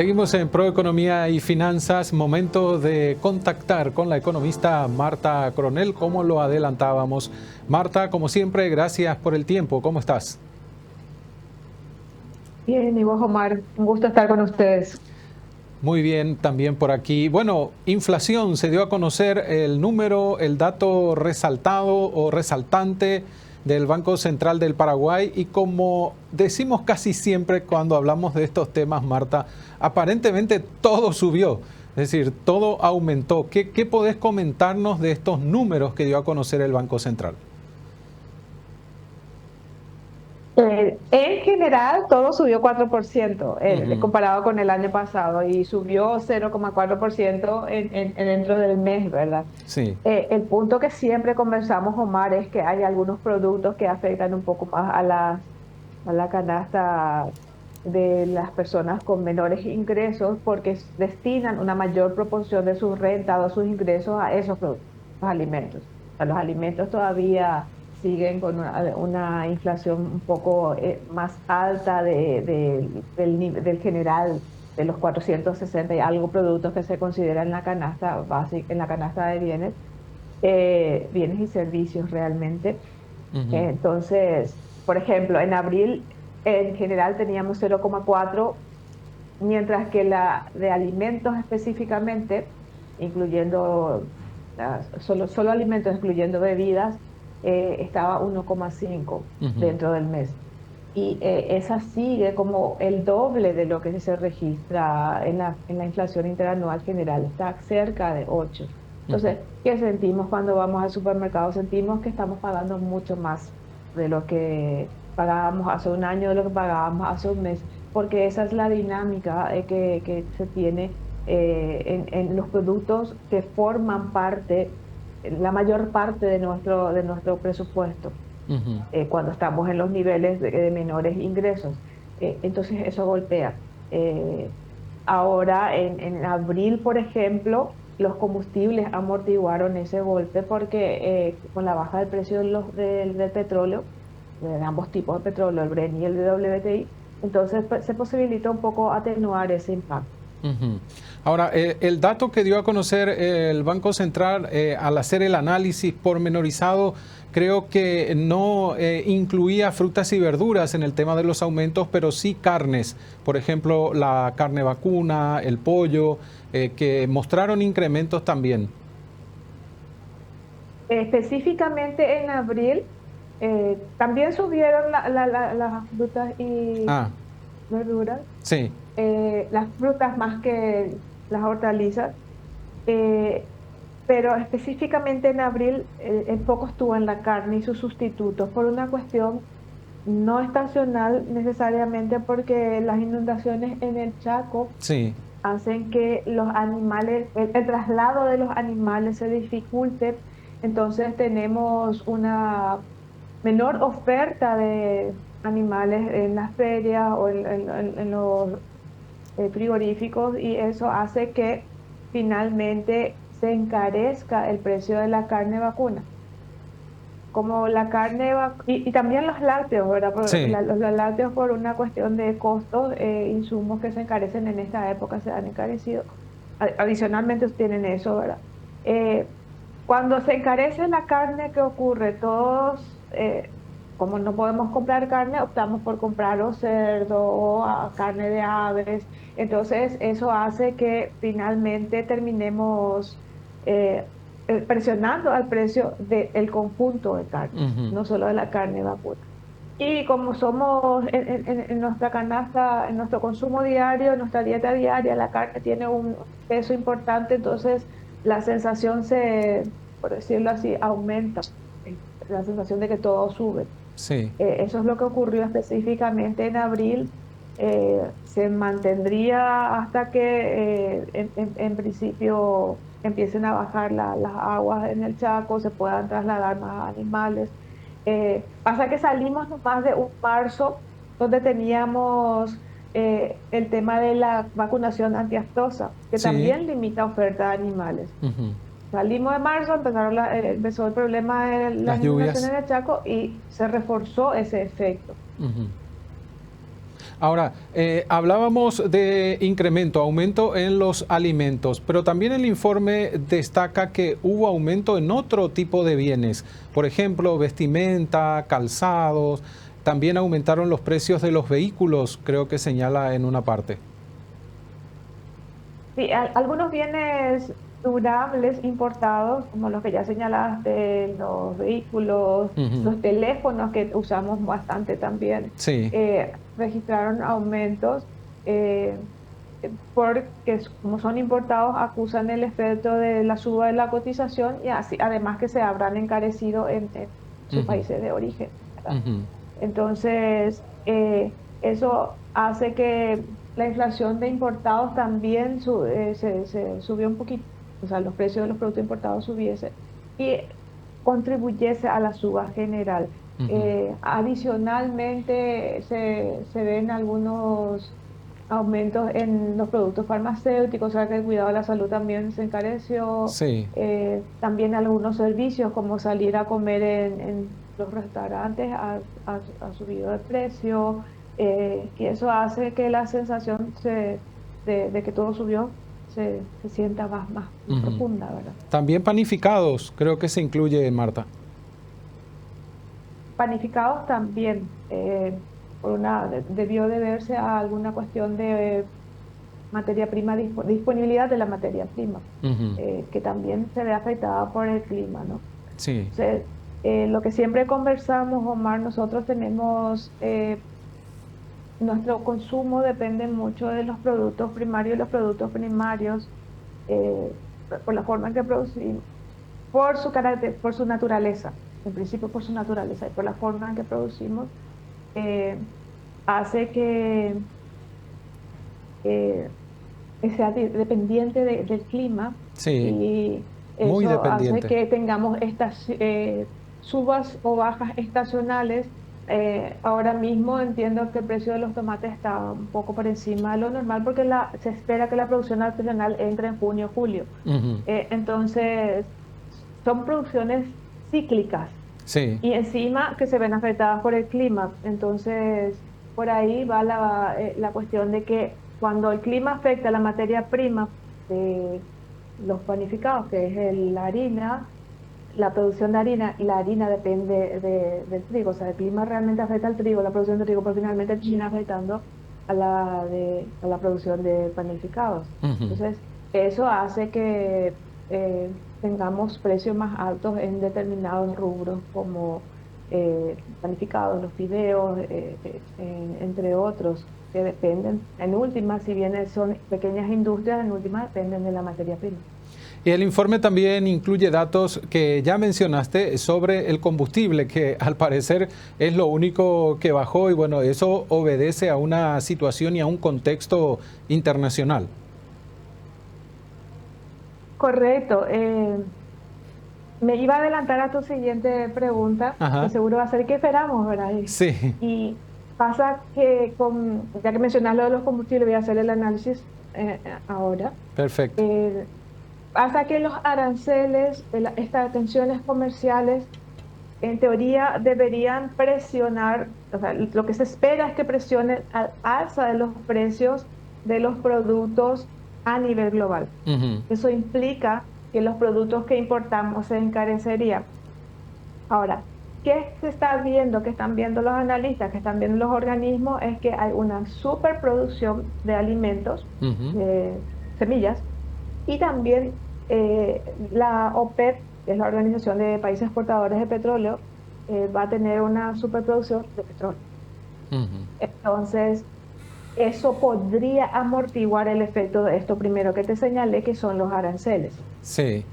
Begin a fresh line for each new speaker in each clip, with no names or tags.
Seguimos en Proeconomía y Finanzas, momento de contactar con la economista Marta Coronel, como lo adelantábamos. Marta, como siempre, gracias por el tiempo. ¿Cómo estás?
Bien, y vos, Omar, un gusto estar con ustedes.
Muy bien, también por aquí. Bueno, inflación, se dio a conocer el número, el dato resaltado o resaltante del Banco Central del Paraguay y como decimos casi siempre cuando hablamos de estos temas, Marta, aparentemente todo subió, es decir, todo aumentó. ¿Qué podés comentarnos de estos números que dio a conocer el Banco Central?
En general, todo subió 4%
Ujú.
comparado con el año pasado y subió 0,4% dentro del mes, ¿verdad?
Sí.
El punto que siempre conversamos, Omar, es que hay algunos productos que afectan un poco más a la canasta de las personas con menores ingresos porque destinan una mayor proporción de su renta o sus ingresos a esos productos, los alimentos. O sea, los alimentos todavía siguen con una inflación un poco más alta del general de los 460 y algo productos que se consideran en la canasta básica, en la canasta de bienes y servicios realmente.
Ujú.
Entonces, por ejemplo, en abril en general teníamos 0,4, mientras que la de alimentos específicamente, incluyendo solo alimentos, excluyendo bebidas, estaba 1,5
Ujú.
dentro del mes. Y esa sigue como el doble de lo que se registra en la inflación interanual general, está cerca de 8.
Ujú.
Entonces, ¿qué sentimos cuando vamos al supermercado? Sentimos que estamos pagando mucho más de lo que pagábamos hace un año, de lo que pagábamos hace un mes, porque esa es la dinámica que se tiene en los productos que forman parte, la mayor parte de nuestro presupuesto
Ujú.
cuando estamos en los niveles de menores ingresos. Entonces eso golpea. Eh, Ahora, en abril, por ejemplo, los combustibles amortiguaron ese golpe porque con la baja del precio del petróleo, de ambos tipos de petróleo, el Brent y el WTI, entonces pues, se posibilita un poco atenuar ese impacto.
Ujú. Ahora, el dato que dio a conocer el Banco Central al hacer el análisis pormenorizado, creo que no incluía frutas y verduras en el tema de los aumentos, pero sí carnes. Por ejemplo, la carne vacuna, el pollo, que mostraron incrementos también.
Específicamente en abril, también subieron las frutas y
Ah,
verduras,
sí.
las frutas más que las hortalizas, eh, pero específicamente en abril el foco estuvo en la carne y sus sustitutos por una cuestión no estacional necesariamente porque las inundaciones en el Chaco
Sí.
hacen que los animales, el traslado de los animales se dificulte, entonces tenemos una menor oferta de animales en las ferias o en los frigoríficos y eso hace que finalmente se encarezca el precio de la carne vacuna. Como la carne y también los lácteos, ¿verdad?
Sí.
Los lácteos por una cuestión de costos, insumos que se encarecen en esta época se han encarecido. Adicionalmente tienen eso, ¿verdad? Eh, Cuando se encarece la carne, ¿qué ocurre? Todos, como no podemos comprar carne, optamos por comprar o cerdo o carne de aves. Entonces, eso hace que finalmente terminemos eh, presionando al precio del conjunto de carnes,
Ujú.
no solo de la carne vacuna. Y como somos en nuestra canasta, en nuestro consumo diario, en nuestra dieta diaria, la carne tiene un peso importante, entonces la sensación por decirlo así, aumenta, la sensación de que todo sube.
Sí.
Eso es lo que ocurrió específicamente en abril. Se mantendría hasta que en principio empiecen a bajar las aguas en el Chaco, se puedan trasladar más animales. Pasa que salimos nomás de un marzo donde teníamos el tema de la vacunación antiaftosa, que
Sí.
también limita oferta de animales.
Ujú.
Salimos de marzo, empezó el problema de
Las
las inundaciones
lluvias.
en el Chaco y se reforzó ese efecto.
Ujú. Ahora, hablábamos de incremento, aumento en los alimentos, pero también el informe destaca que hubo aumento en otro tipo de bienes, por ejemplo, vestimenta, calzados, también aumentaron los precios de los vehículos, creo que señala en una parte.
Sí, algunos bienes durables importados, como los que ya señalaste, los vehículos,
Ujú.
los teléfonos que usamos bastante también,
Sí,
registraron aumentos eh, porque como son importados acusan el efecto de la suba de la cotización y así, además que se habrán encarecido en sus
ujú,
países de origen, ¿verdad?
ujú,
Entonces, eso hace que la inflación de importados también se subió un poquito, o sea, los precios de los productos importados subiese y contribuyese a la suba general.
ujú.
Adicionalmente, se ven algunos aumentos en los productos farmacéuticos, o sea que el cuidado de la salud también se encareció,
Sí.
también algunos servicios como salir a comer en los restaurantes ha subido de precio, y eso hace que la sensación de que todo subió se sienta más
Ujú.
profunda, ¿verdad?
También panificados, creo que se incluye, Marta.
Panificados también, debió deberse a alguna cuestión de materia prima, disponibilidad de la materia prima,
Ujú.
que también se ve afectada por el clima, ¿no?
Sí.
Entonces, lo que siempre conversamos, Omar, nosotros tenemos, nuestro consumo depende mucho de los productos primarios y los productos primarios, eh, por la forma en que producimos, por su carácter, por su naturaleza, en principio por su naturaleza y por la forma en que producimos, eh, hace eh, que sea dependiente del clima
Sí,
y
muy
eso hace
dependiente.
que tengamos estas subas o bajas estacionales. Ahora mismo entiendo que el precio de los tomates está un poco por encima de lo normal porque se espera que la producción artesanal entre en junio o julio.
Ujú.
Entonces, son producciones cíclicas
Sí.
y encima que se ven afectadas por el clima. Entonces, por ahí va la cuestión de que cuando el clima afecta la materia prima de los panificados, que es la harina, la producción de harina, y la harina depende del trigo, o sea, el clima realmente afecta al trigo, la producción de trigo, pero finalmente termina afectando a la producción de panificados.
Ujú.
Entonces, eso hace que tengamos precios más altos en determinados rubros como panificados, los fideos, entre otros, que dependen, en última, si bien son pequeñas industrias, en última dependen de la materia prima.
Y el informe también incluye datos que ya mencionaste sobre el combustible, que al parecer es lo único que bajó y bueno, eso obedece a una situación y a un contexto internacional.
Correcto. Me iba a adelantar a tu siguiente pregunta, que
Ajá.
seguro va a ser que esperamos, ¿verdad?
Sí,
Y pasa que, ya que mencionas lo de los combustibles, voy a hacer el análisis ahora.
perfecto.
Eh, Pasa que los aranceles, estas tensiones comerciales, en teoría deberían presionar, o sea, lo que se espera es que presionen al alza de los precios de los productos a nivel global.
Ujú.
Eso implica que los productos que importamos se encarecerían. Ahora, ¿qué se está viendo? ¿Qué están viendo los analistas? ¿Qué están viendo los organismos? Es que hay una superproducción de alimentos,
Ujú.
de semillas, y también la OPEP, que es la Organización de Países Exportadores de Petróleo, va a tener una superproducción de petróleo.
Ujú.
Entonces, eso podría amortiguar el efecto de esto primero que te señalé, que son los aranceles.
Sí.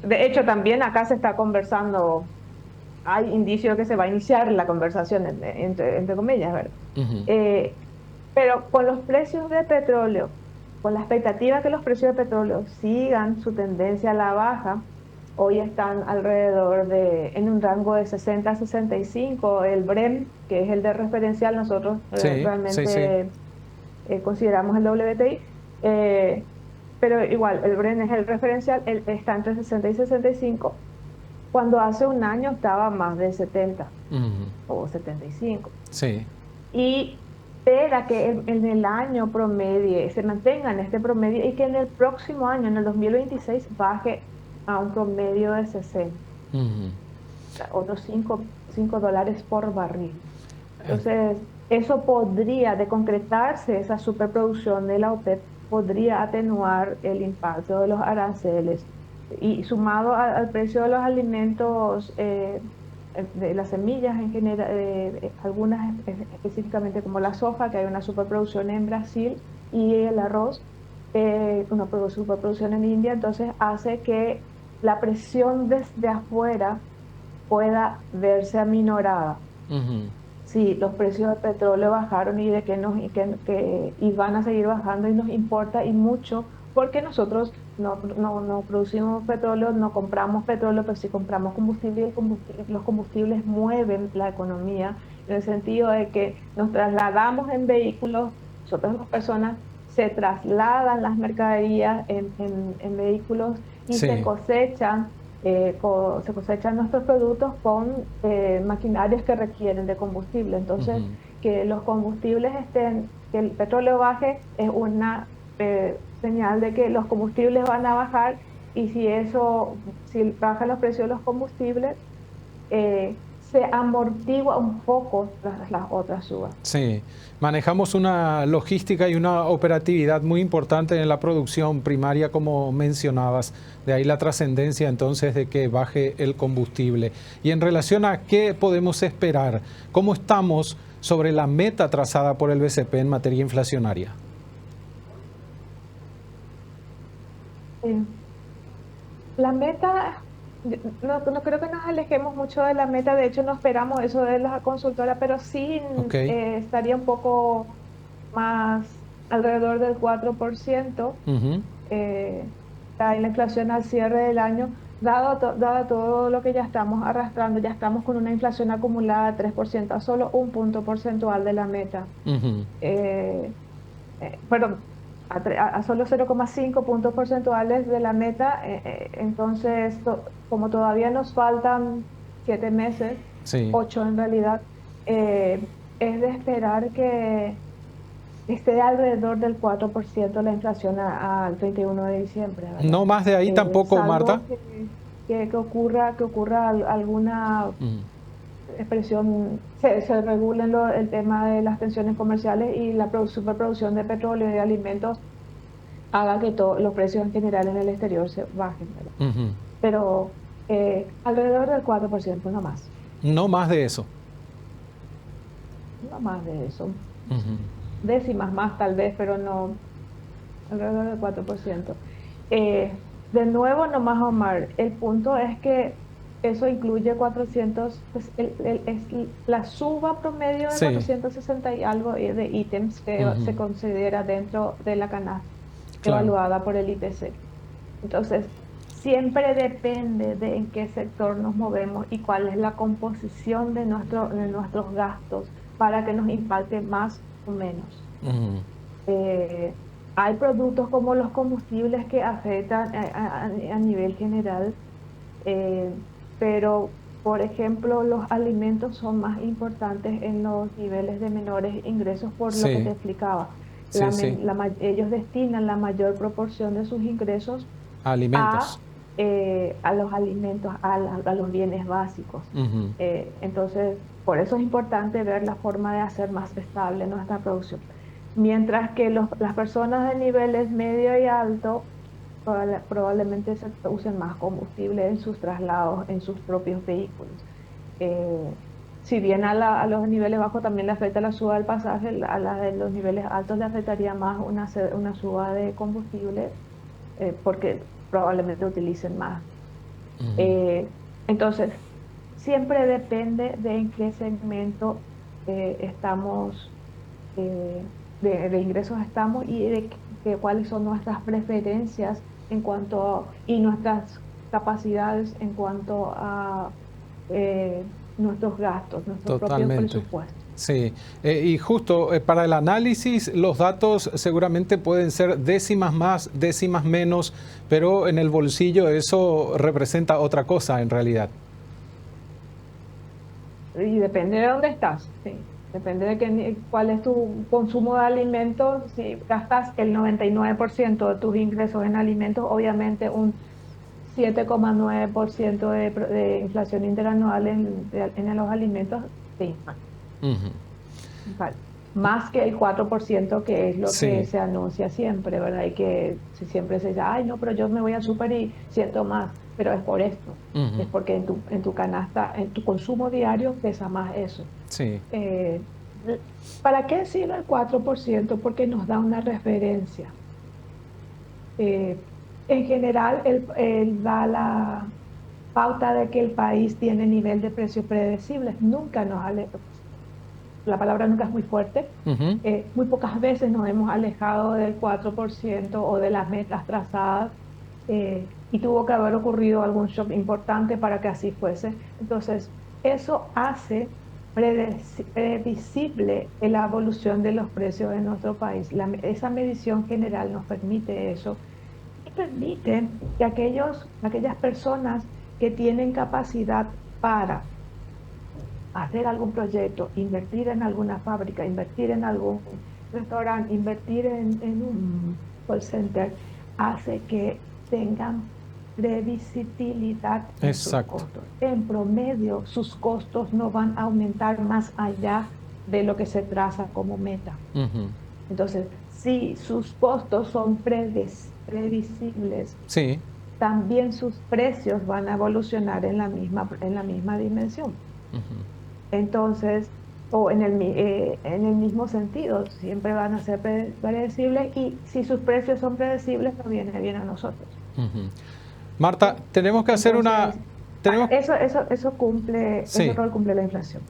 De hecho, también acá se está conversando, hay indicios de que se va a iniciar la conversación, entre comillas, ¿verdad?
Ujú.
Eh, pero con los precios de petróleo, con la expectativa que los precios de petróleo sigan su tendencia a la baja, hoy están alrededor en un rango de 60 a 65, el Brent, que es el de referencial, nosotros
Sí, sí, sí.
realmente consideramos el WTI, eh, pero igual, el Brent es el referencial, está entre 60 y 65, cuando hace un año estaba más de 70
Ujú.
o 75.
Sí.
y espera que en el año promedio se mantenga en este promedio y que en el próximo año, en el 2026, baje a un promedio de 60,
Ujú.
otros cinco dólares por barril.
Eh,
Entonces, eso podría, de concretarse esa superproducción de la OPEP, podría atenuar el impacto de los aranceles. Y sumado al precio de los alimentos, de las semillas en general, algunas específicamente como la soja, que hay una superproducción en Brasil, y el arroz, una superproducción en India, entonces hace que la presión desde afuera pueda verse aminorada.
ujú.
Sí, los precios del petróleo bajaron y de que nos y van a seguir bajando y nos importa y mucho porque nosotros no producimos petróleo, no compramos petróleo, pero sí compramos combustible y los combustibles mueven la economía en el sentido de que nos trasladamos en vehículos, nosotros las personas se trasladan las mercaderías en vehículos y se
Sí.
cosechan se cosechan nuestros productos con maquinarias que requieren de combustible. Entonces,
Ujú.
que los combustibles estén, que el petróleo baje es una señal de que los combustibles van a bajar y si bajan los precios de los combustibles, se amortigua un poco las otras subas.
Sí, manejamos una logística y una operatividad muy importante en la producción primaria, como mencionabas. De ahí la trascendencia entonces de que baje el combustible. Y en relación a qué podemos esperar, ¿cómo estamos sobre la meta trazada por el BCP en materia inflacionaria?
Eh, La meta, no creo que nos alejemos mucho de la meta, de hecho no esperamos eso de la consultora, pero sí
Ok.
estaría un poco más alrededor del 4%,
Ujú.
eh, la inflación al cierre del año, dado todo lo que ya estamos arrastrando, ya estamos con una inflación acumulada de 3%, a solo un punto porcentual de la meta.
Ujú.
Eh, Perdón, a solo 0,5 puntos porcentuales de la meta. Entonces, como todavía nos faltan 7 meses,
Sí.
8 en realidad, eh, es de esperar que esté alrededor del 4% la inflación al 31 de diciembre, ¿verdad?
No más de ahí tampoco, Marta.
Salvo que ocurra alguna
Ujú.
expresión, se regulen el tema de las tensiones comerciales y la superproducción de petróleo y de alimentos haga que todos los precios en general en el exterior se bajen, ¿verdad?
Ujú.
Pero alrededor del 4%, no más,
No más de eso.
no más de eso.
Ujú.
Décimas más tal vez, pero no, alrededor del 4%. De nuevo, nomás Omar, el punto es que eso incluye 400, pues es la suba promedio de
Sí.
460 y algo de ítems que
Ujú.
se considera dentro de la canasta
Claro.
evaluada por el IPC. Entonces, siempre depende de en qué sector nos movemos y cuál es la composición de nuestros gastos para que nos impacte más o menos.
Ujú.
Eh, Hay productos como los combustibles que afectan a nivel general, eh, pero, por ejemplo, los alimentos son más importantes en los niveles de menores ingresos por lo que
Sí.
te explicaba.
Sí, sí.
Ellos destinan la mayor proporción de sus ingresos
Alimentos.
a, a los alimentos, a los bienes básicos.
Ujú.
Entonces, por eso es importante ver la forma de hacer más estable nuestra producción. Mientras que las personas de niveles medio y alto probablemente se usen más combustible en sus traslados, en sus propios vehículos. Eh, si bien a los niveles bajos también le afecta la suba del pasaje, a la de los niveles altos le afectaría más una suba de combustible, porque probablemente utilicen más.
Ujú.
Eh, entonces, siempre depende de en qué segmento estamos, de ingresos estamos y de cuáles son nuestras preferencias y nuestras capacidades en cuanto a nuestros gastos, nuestros propios
Totalmente.
presupuestos.
Sí, y justo para el análisis los datos seguramente pueden ser décimas más, décimas menos, pero en el bolsillo eso representa otra cosa en realidad.
Y depende de dónde estás, sí. Depende de cuál es tu consumo de alimentos. Si gastas el 99% de tus ingresos en alimentos, obviamente un 7,9% de inflación interanual en los alimentos, sí,
Ujú.
vale. Más que el 4% que es lo que
Sí.
se anuncia siempre, ¿verdad? Y que siempre se dice, ay, no, pero yo me voy al súper y siento más, pero es por esto, es
Ujú.
porque en tu canasta, en tu consumo diario pesa más eso.
Sí.
Eh, ¿Para qué sirve el 4%? Porque nos da una referencia. Eh, en general, él da la pauta de que el país tiene nivel de precios predecibles. Nunca la palabra nunca es muy fuerte.
Ujú.
Muy pocas veces nos hemos alejado del 4% o de las metas trazadas, y tuvo que haber ocurrido algún shock importante para que así fuese. Entonces, eso hace previsible la evolución de los precios en nuestro país. Esa medición general nos permite eso y permite que aquellas personas que tienen capacidad para hacer algún proyecto, invertir en alguna fábrica, invertir en algún restaurante, invertir en un call center, hace que tengan previsibilidad en sus
Exacto.
costos. En promedio, sus costos no van a aumentar más allá de lo que se traza como meta.
Ujú.
Entonces, si sus costos son previsibles,
Sí.
también sus precios van a evolucionar en la misma dimensión.
Ujú.
Entonces, o en el mismo sentido, siempre van a ser predecibles, y si sus precios son predecibles, nos viene bien a nosotros.
Ujú. Marta,
¿Sí?
tenemos que hacer una...
Entonces,
Tenemos...
eso cumple, ese
Sí.
rol cumple la inflación.